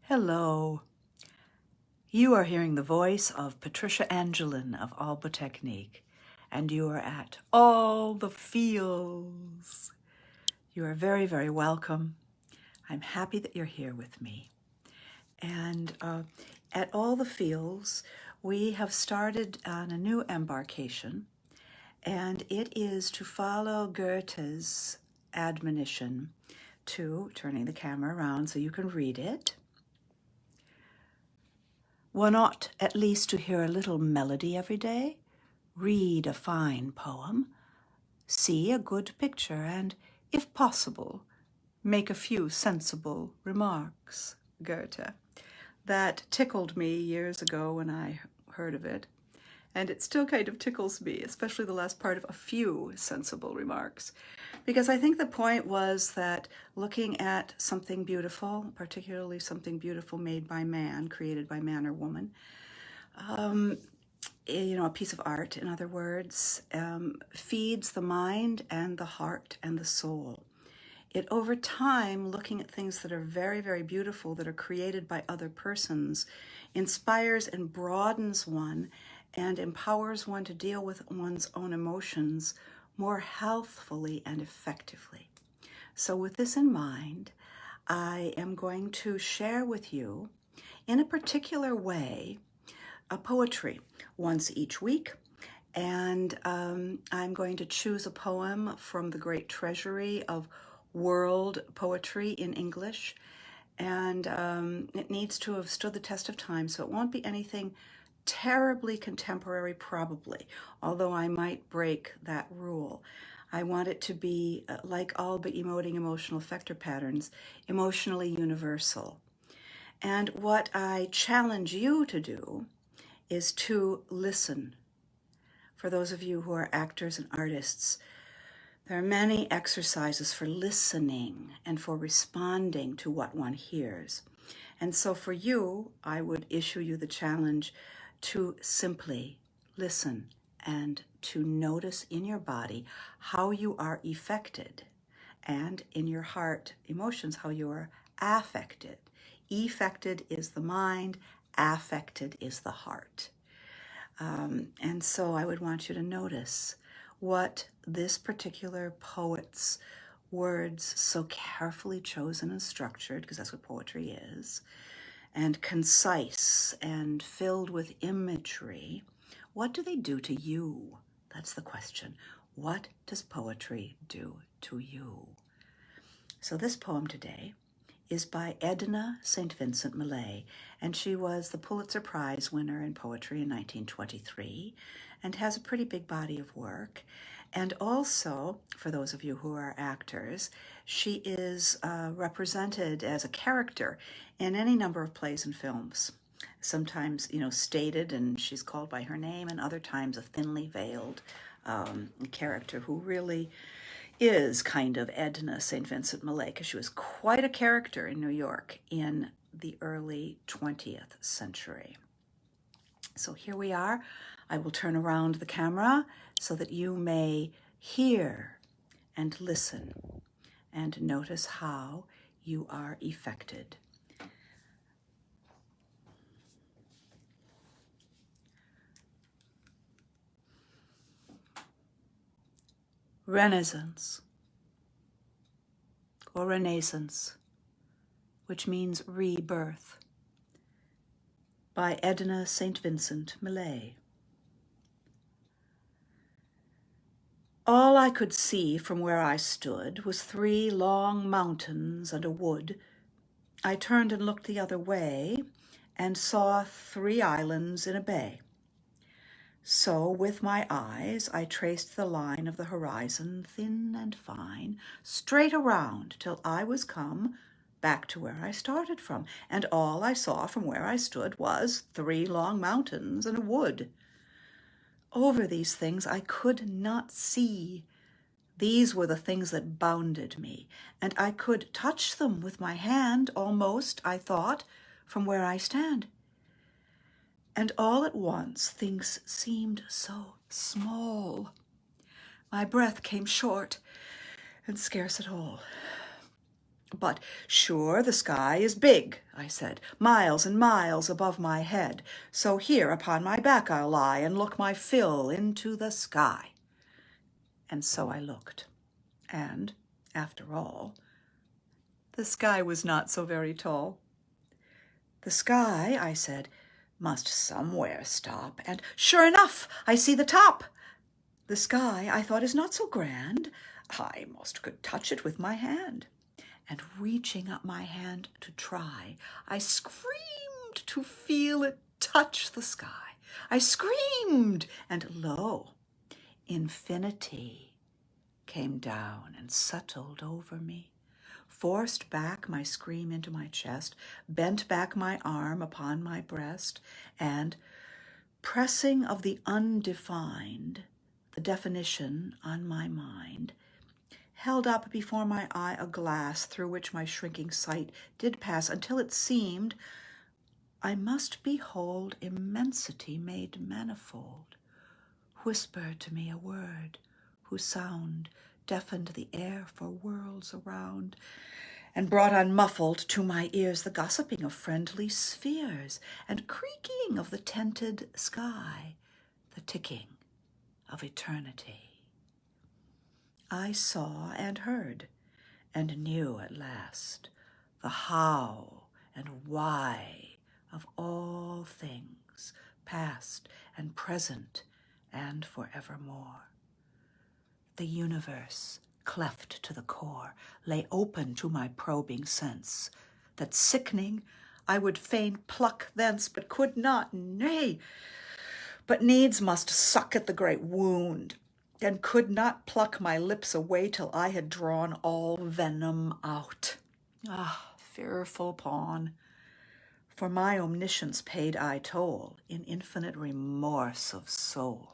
Hello. You are hearing the voice of Patricia Angelin of Alba Technique, and you are at All the Feels. You are very, very welcome. I'm happy that you're here with me. And at All the Feels, we have started on a new embarkation, and it is to follow Goethe's admonition to, turning the camera around so you can read it, one ought at least to hear a little melody every day, read a fine poem, see a good picture, and, if possible, make a few sensible remarks. Goethe. That tickled me years ago when I heard of it, and it still kind of tickles me, especially the last part of a few sensible remarks. Because I think the point was that looking at something beautiful, particularly something beautiful made by man, created by man or woman, a piece of art, in other words, feeds the mind and the heart and the soul. It, over time, looking at things that are very, very beautiful, that are created by other persons, inspires and broadens one and empowers one to deal with one's own emotions more healthfully and effectively. So with this in mind, I am going to share with you, in a particular way, a poetry once each week. And I'm going to choose a poem from the great treasury of world poetry in English. And it needs to have stood the test of time, so it won't be anything terribly contemporary, probably, although I might break that rule. I want it to be, like Alba emoting emotional effector patterns, emotionally universal. And what I challenge you to do is to listen. For those of you who are actors and artists, there are many exercises for listening and for responding to what one hears. And so for you, I would issue you the challenge to simply listen and to notice in your body how you are affected, and in your heart, emotions, how you are affected. Affected is the mind, affected is the heart. And so I would want you to notice what this particular poet's words, so carefully chosen and structured, because that's what poetry is, and concise and filled with imagery, what do they do to you? That's the question. What does poetry do to you? So this poem today is by Edna St. Vincent Millay, and she was the Pulitzer Prize winner in poetry in 1923 and has a pretty big body of work. And also, for those of you who are actors, she is represented as a character in any number of plays and films. Sometimes, stated, and she's called by her name, and other times a thinly veiled character who really is kind of Edna St. Vincent Millay, because she was quite a character in New York in the early 20th century. So here we are. I will turn around the camera so that you may hear and listen and notice how you are affected. Renascence, or Renaissance, which means rebirth, by Edna St. Vincent Millay. All I could see from where I stood was 3 long mountains and a wood. I turned and looked the other way and saw 3 islands in a bay. So with my eyes I traced the line of the horizon, thin and fine, straight around till I was come back to where I started from, and all I saw from where I stood was 3 long mountains and a wood. Over these things I could not see. These were the things that bounded me, and I could touch them with my hand almost, I thought, from where I stand. And all at once things seemed so small. My breath came short and scarce at all. But sure the sky is big, I said, miles and miles above my head. So here upon my back I'll lie and look my fill into the sky. And so I looked. And, after all, the sky was not so very tall. The sky, I said, must somewhere stop, and sure enough, I see the top. The sky, I thought, is not so grand. I most could touch it with my hand. And reaching up my hand to try, I screamed to feel it touch the sky. I screamed, and lo, infinity came down and settled over me, forced back my scream into my chest, bent back my arm upon my breast, and, pressing of the undefined, the definition on my mind, held up before my eye a glass through which my shrinking sight did pass, until it seemed I must behold immensity made manifold, whispered to me a word, whose sound deafened the air for worlds around, and brought unmuffled to my ears the gossiping of friendly spheres, and creaking of the tented sky, the ticking of eternity. I saw and heard, and knew at last the how and why of all things, past and present and forevermore. The universe, cleft to the core, lay open to my probing sense, that sickening I would fain pluck thence, but could not, nay, but needs must suck at the great wound, and could not pluck my lips away till I had drawn all venom out. Ah, fearful pawn! For my omniscience paid I toll in infinite remorse of soul.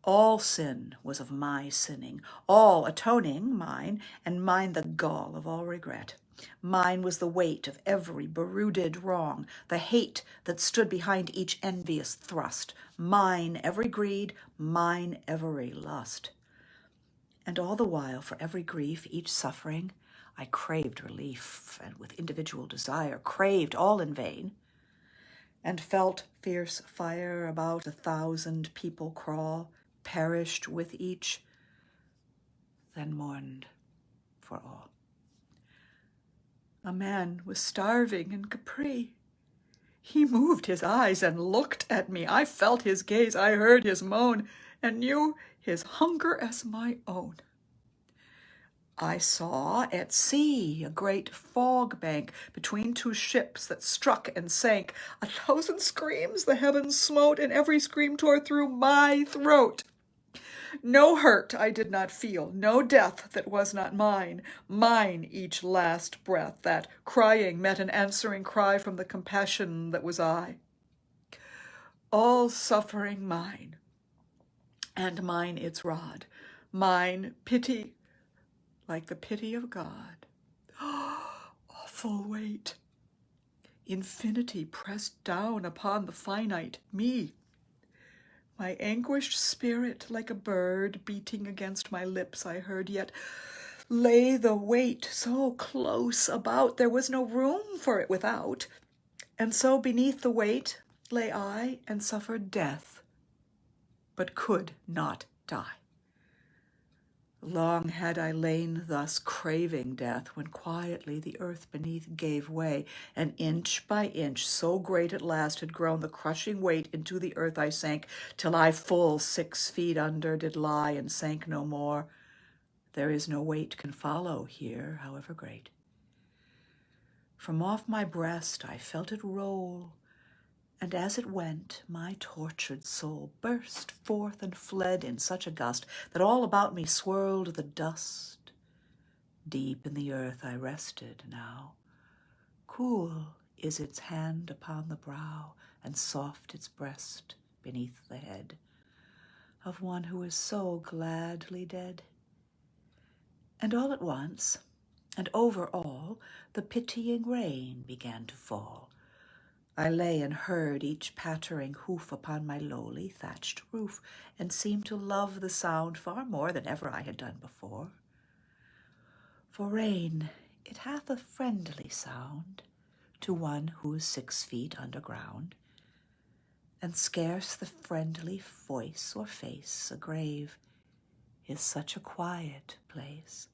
All sin was of my sinning, all atoning mine, and mine the gall of all regret. Mine was the weight of every berooted wrong, the hate that stood behind each envious thrust, mine every greed, mine every lust. And all the while, for every grief, each suffering, I craved relief, and with individual desire craved all in vain, and felt fierce fire about 1,000 people crawl, perished with each, then mourned for all. A man was starving in Capri. He moved his eyes and looked at me. I felt his gaze, I heard his moan, and knew his hunger as my own. I saw at sea a great fog bank between two ships that struck and sank. 1,000 screams the heavens smote, and every scream tore through my throat. No hurt I did not feel, no death that was not mine, mine each last breath, that, crying, met an answering cry from the compassion that was I. All suffering mine, and mine its rod, mine pity like the pity of God. Awful weight! Infinity pressed down upon the finite me. My anguished spirit, like a bird beating against my lips, I heard, yet lay the weight so close about, there was no room for it without. And so beneath the weight lay I, and suffered death, but could not die. Long had I lain thus craving death, when quietly the earth beneath gave way, and inch by inch, so great at last had grown the crushing weight, into the earth I sank, till I full 6 feet under did lie, and sank no more. There is no weight can follow here, however great. From off my breast I felt it roll, and as it went, my tortured soul burst forth and fled in such a gust that all about me swirled the dust. Deep in the earth I rested now. Cool is its hand upon the brow, and soft its breast beneath the head of one who is so gladly dead. And all at once, and over all, the pitying rain began to fall. I lay and heard each pattering hoof upon my lowly thatched roof, and seemed to love the sound far more than ever I had done before. For rain, it hath a friendly sound to one who is 6 feet underground, and scarce the friendly voice or face a grave is such a quiet place.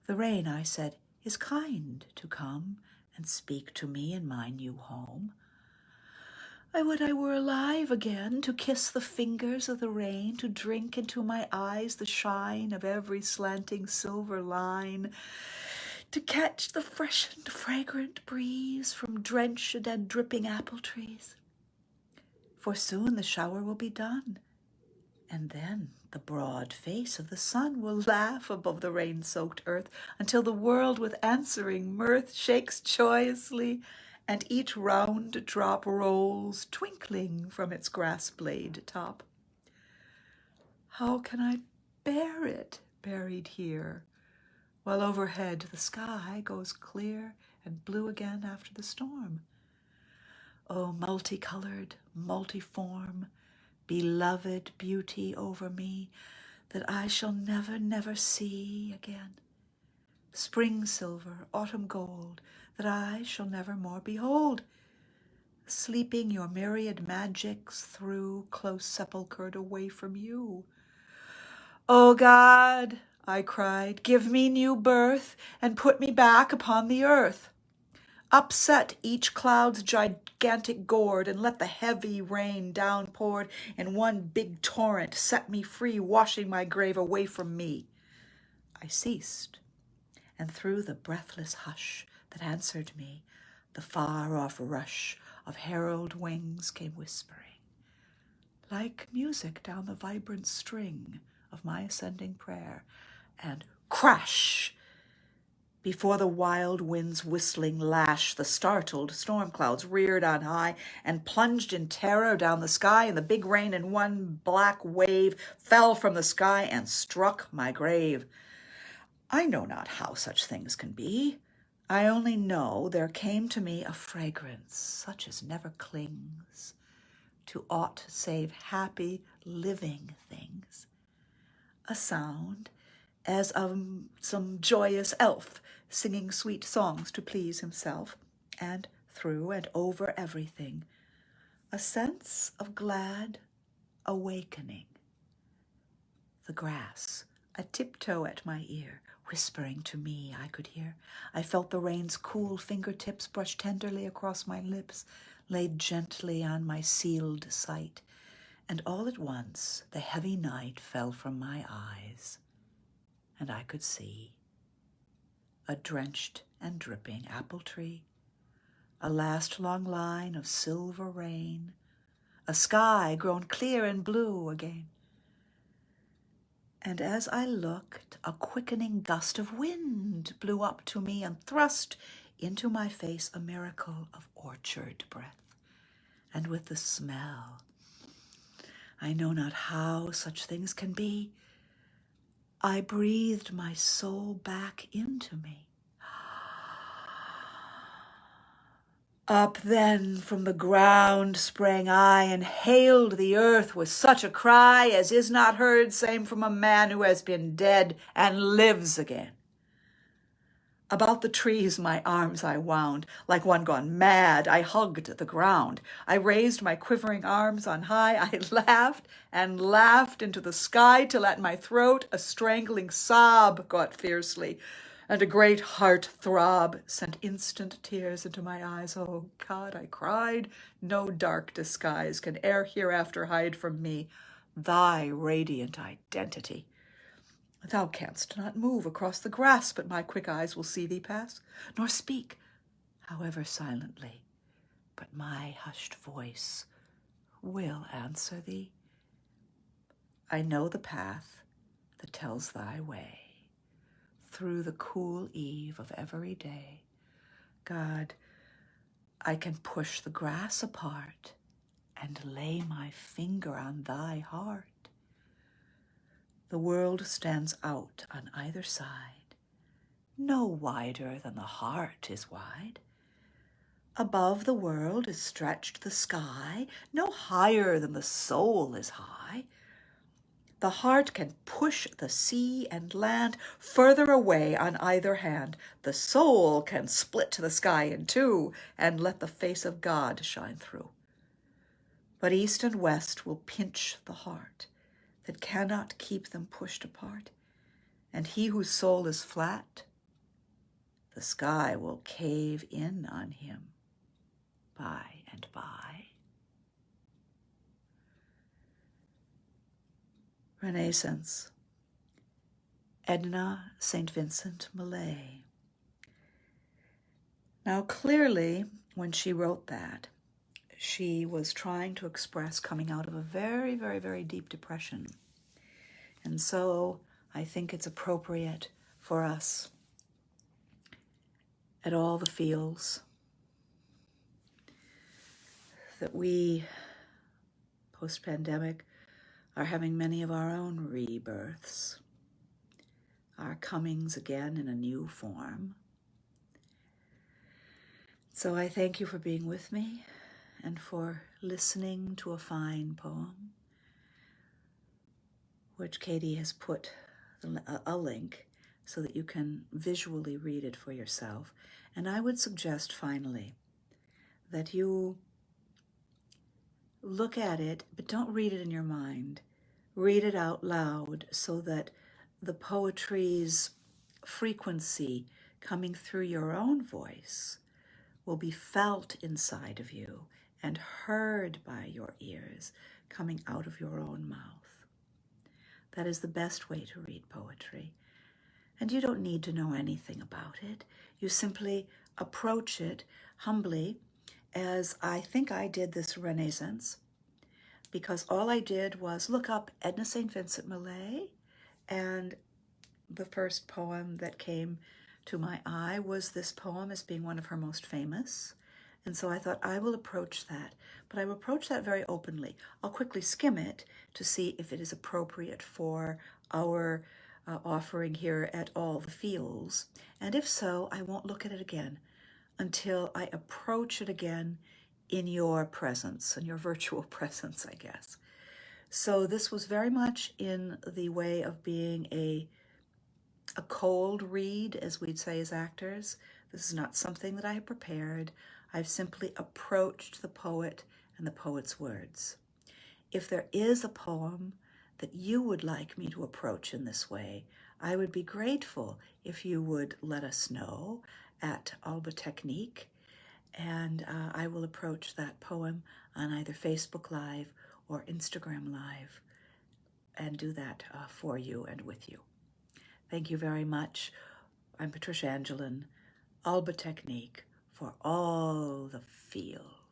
The rain, I said, is kind to come and speak to me in my new home. I would I were alive again, to kiss the fingers of the rain, to drink into my eyes the shine of every slanting silver line, to catch the freshened, fragrant breeze from drenched and dripping apple trees. For soon the shower will be done, and then the broad face of the sun will laugh above the rain-soaked earth until the world with answering mirth shakes joyously, and each round drop rolls twinkling from its grass-blade top. How can I bear it, buried here, while overhead the sky goes clear and blue again after the storm? O multicolored, multiform, beloved beauty over me that I shall never, never see again. Spring silver, autumn gold, that I shall never more behold, sleeping your myriad magics through, close sepulchred away from you. O God, I cried, give me new birth and put me back upon the earth. Upset each cloud's gigantic gourd, and let the heavy rain downpoured in one big torrent set me free, washing my grave away from me. I ceased, and through the breathless hush that answered me, the far-off rush of herald wings came whispering, like music down the vibrant string of my ascending prayer, and crash! Before the wild wind's whistling lash, the startled storm clouds reared on high and plunged in terror down the sky, and the big rain in one black wave fell from the sky and struck my grave. I know not how such things can be. I only know there came to me a fragrance such as never clings to aught save happy living things, a sound as of some joyous elf singing sweet songs to please himself, and through and over everything, a sense of glad awakening. The grass, a tiptoe at my ear, whispering to me I could hear. I felt the rain's cool fingertips brush tenderly across my lips, laid gently on my sealed sight, and all at once the heavy night fell from my eyes, and I could see a drenched and dripping apple tree, a last long line of silver rain, a sky grown clear and blue again. And as I looked, a quickening gust of wind blew up to me and thrust into my face a miracle of orchard breath, and with the smell, I know not how such things can be, I breathed my soul back into me. Up then from the ground sprang I, and hailed the earth with such a cry as is not heard save from a man who has been dead and lives again. About the trees my arms I wound, like one gone mad. I hugged the ground. I raised my quivering arms on high. I laughed and laughed into the sky, till at my throat a strangling sob got fiercely, and a great heart throb sent instant tears into my eyes. Oh God, I cried, no dark disguise can e'er hereafter hide from me thy radiant identity. Thou canst not move across the grass, but my quick eyes will see thee pass, nor speak, however silently, but my hushed voice will answer thee. I know the path that tells thy way through the cool eve of every day. God, I can push the grass apart and lay my finger on thy heart. The world stands out on either side, no wider than the heart is wide. Above the world is stretched the sky, no higher than the soul is high. The heart can push the sea and land further away on either hand. The soul can split the sky in two and let the face of God shine through. But east and west will pinch the heart that cannot keep them pushed apart. And he whose soul is flat, the sky will cave in on him by and by. Renascence. Edna St. Vincent Millay. Now clearly, when she wrote that, she was trying to express coming out of a very, very, very deep depression. And so I think it's appropriate for us at all the fields that we, post-pandemic, are having many of our own rebirths, our comings again in a new form. So I thank you for being with me and for listening to a fine poem, which Katie has put a link so that you can visually read it for yourself. And I would suggest, finally, that you look at it, but don't read it in your mind. Read it out loud so that the poetry's frequency coming through your own voice will be felt inside of you and heard by your ears coming out of your own mouth. That is the best way to read poetry. And you don't need to know anything about it. You simply approach it humbly, as I think I did this Renaissance, because all I did was look up Edna St. Vincent Millay, and the first poem that came to my eye was this poem as being one of her most famous. And so I thought, I will approach that. But I will approach that very openly. I'll quickly skim it to see if it is appropriate for our offering here at All the Fields. And if so, I won't look at it again until I approach it again in your presence, in your virtual presence, I guess. So this was very much in the way of being a cold read, as we'd say as actors. This is not something that I have prepared. I've simply approached the poet and the poet's words. If there is a poem that you would like me to approach in this way, I would be grateful if you would let us know at Alba Technique, and I will approach that poem on either Facebook Live or Instagram Live and do that for you and with you. Thank you very much. I'm Patricia Angelin, Alba Technique, for All the Fields.